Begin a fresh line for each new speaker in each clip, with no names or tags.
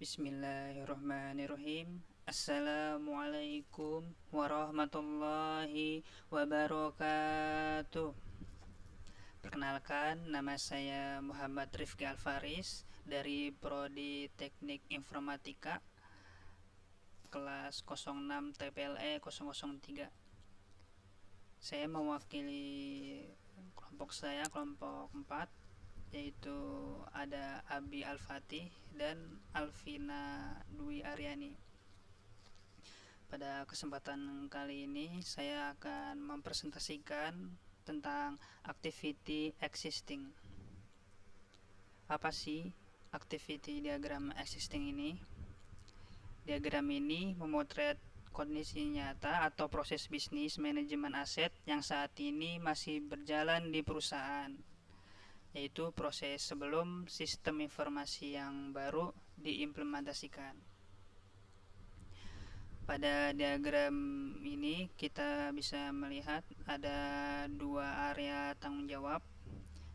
Bismillahirrahmanirrahim. Assalamualaikum warahmatullahi wabarakatuh. Perkenalkan, nama saya Muhammad Rifki Alfaris dari Prodi Teknik Informatika kelas 06 TPLE 003. Saya mewakili kelompok 4, yaitu ada Abi Al-Fatih dan Alvina Dwi Aryani. Pada kesempatan kali ini saya akan mempresentasikan tentang activity existing. Apa sih activity diagram existing ini? Diagram ini memotret kondisi nyata atau proses bisnis manajemen aset yang saat ini masih berjalan di perusahaan, yaitu proses sebelum sistem informasi yang baru diimplementasikan. Pada diagram ini kita bisa melihat ada dua area tanggung jawab,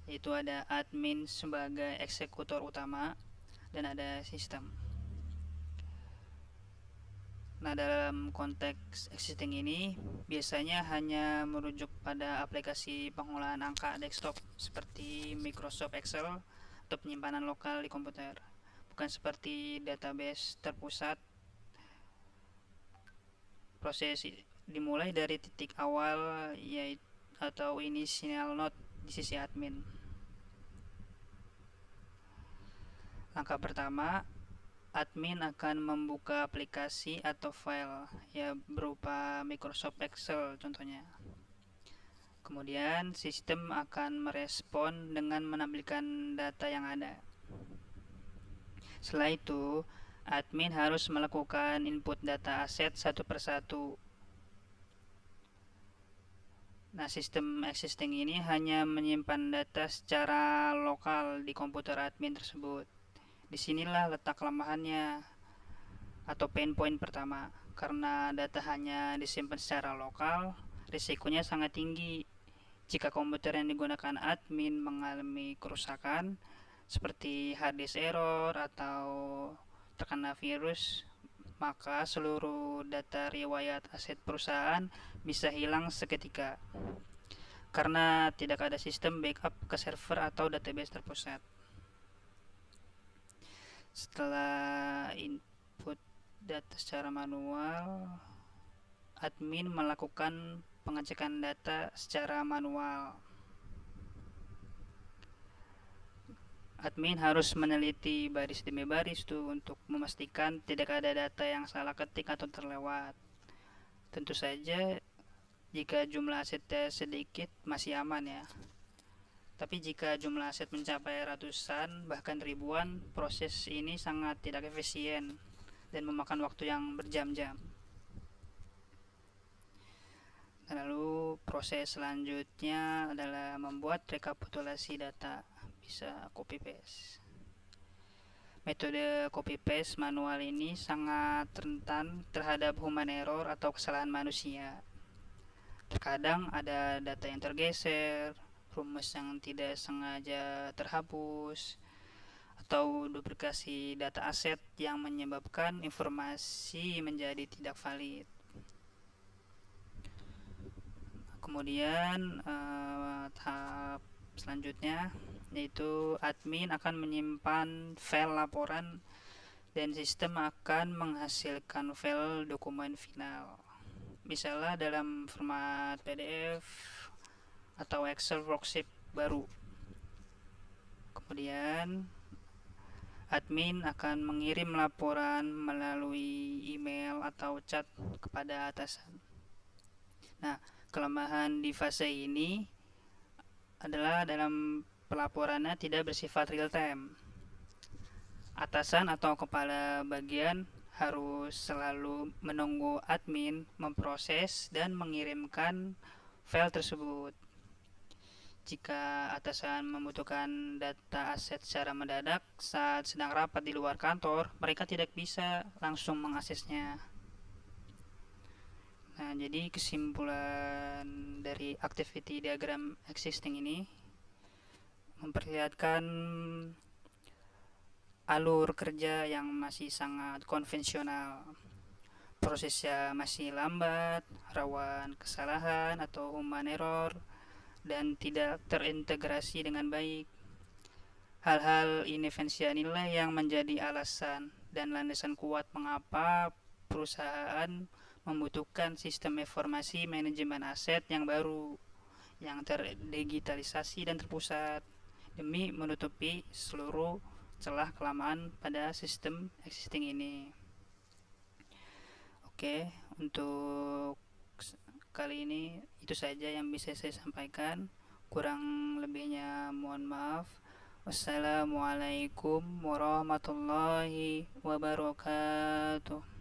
yaitu ada admin sebagai eksekutor utama dan ada sistem. Nah, dalam konteks existing ini biasanya hanya merujuk pada aplikasi pengolahan angka desktop seperti Microsoft Excel atau penyimpanan lokal di komputer, bukan seperti database terpusat. Proses dimulai dari titik awal yaitu atau initial node di sisi admin. Langkah pertama, admin akan membuka aplikasi atau file ya berupa Microsoft Excel contohnya. Kemudian sistem akan merespon dengan menampilkan data yang ada. Setelah itu, admin harus melakukan input data aset satu persatu. Nah, sistem existing ini hanya menyimpan data secara lokal di komputer admin tersebut. Disinilah letak kelemahannya atau pain point pertama. Karena data hanya disimpan secara lokal, risikonya sangat tinggi jika komputer yang digunakan admin mengalami kerusakan seperti hard disk error atau terkena virus, maka seluruh data riwayat aset perusahaan bisa hilang seketika karena tidak ada sistem backup ke server atau database terpusat. Setelah input data secara manual, admin melakukan pengecekan data secara manual. Admin harus meneliti baris demi baris tuh untuk memastikan tidak ada data yang salah ketik atau terlewat. Tentu saja jika jumlah asetnya sedikit masih aman ya. Tapi jika jumlah aset mencapai ratusan bahkan ribuan, proses ini sangat tidak efisien dan memakan waktu yang berjam-jam. Lalu proses selanjutnya adalah membuat rekapitulasi data, bisa copy paste. Metode copy paste manual ini sangat rentan terhadap human error atau kesalahan manusia. Terkadang ada data yang tergeser, rumus yang tidak sengaja terhapus, atau duplikasi data aset yang menyebabkan informasi menjadi tidak valid. Kemudian tahap selanjutnya yaitu admin akan menyimpan file laporan dan sistem akan menghasilkan file dokumen final, misalnya dalam format PDF atau Excel worksheet baru. Kemudian admin akan mengirim laporan melalui email atau chat kepada atasan. Nah, kelemahan di fase ini adalah dalam pelaporannya tidak bersifat real time. Atasan atau kepala bagian harus selalu menunggu admin memproses dan mengirimkan file tersebut. Jika atasan membutuhkan data aset secara mendadak saat sedang rapat di luar kantor, mereka tidak bisa langsung mengaksesnya. Nah, jadi kesimpulan dari activity diagram existing ini memperlihatkan alur kerja yang masih sangat konvensional. Prosesnya masih lambat, rawan kesalahan atau human error, dan tidak terintegrasi dengan baik. Hal-hal inilah yang menjadi alasan dan landasan kuat mengapa perusahaan membutuhkan sistem informasi manajemen aset yang baru, yang terdigitalisasi dan terpusat, demi menutupi seluruh celah kelemahan pada sistem existing ini. Oke, untuk kali ini itu saja yang bisa saya sampaikan. Kurang lebihnya mohon maaf. Wassalamualaikum warahmatullahi wabarakatuh.